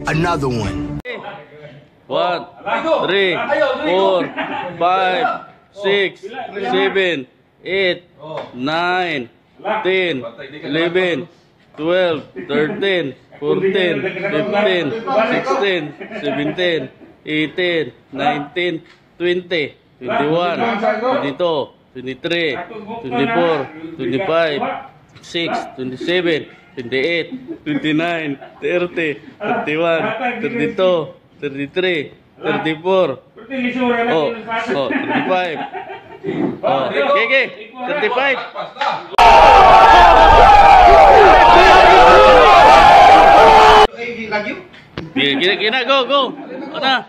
Another one. 1, 3, 4, 5, 6, 7, 8, 9, 10, 11, 12, 13, 14, 15, 16, 17, 18, 19, 20, 21, 22, 23, 24, 25, 26, 27, 28, 29, 30, 31, 32, 33, 34, 35. Okay, 35. Gina, go. Ano?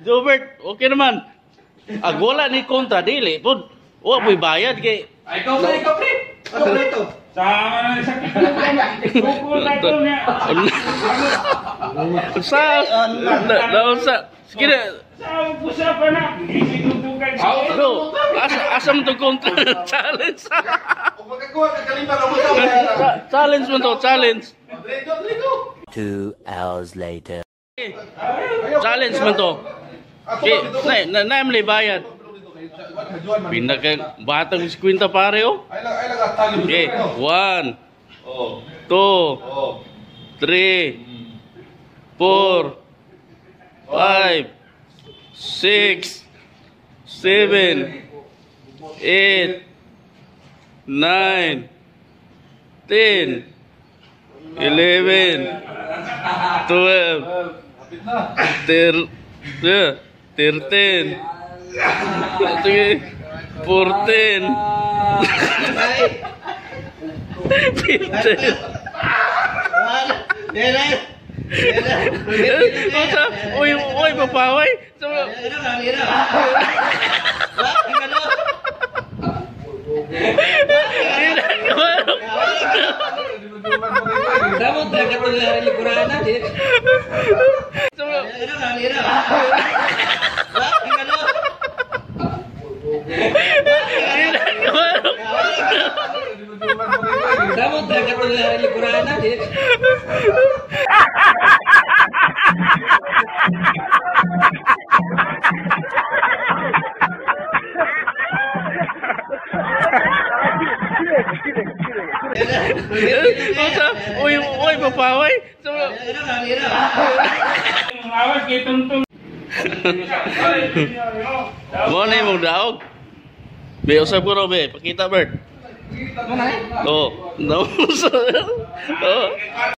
Jobert, okay naman. Wala ni kontra, dili. Wala po'y bayad kay... Ikaw, pre. Ano ito? Sama na sa kukul na ito niya. Sige na. Sa usapan na. Hindi tutukan. Asam to kontra challenge. Challenge mo to, challenge. 2 hours later. Challenge mo to. Naimli bayad. Batang iskwinta pare oh. Okay, 1, 2, 3, 4, 5, 6, 7, 8, 9, 10, 11, 12, 13, 14, 15. Uy, papaway. Dapat dapat likuran na. Dapat dapat likuran na. Uy, papaway. Awas kay tuntun. Mo na yung daog. Be, usap ko ro, be. Pakita, Bert. Oh, no.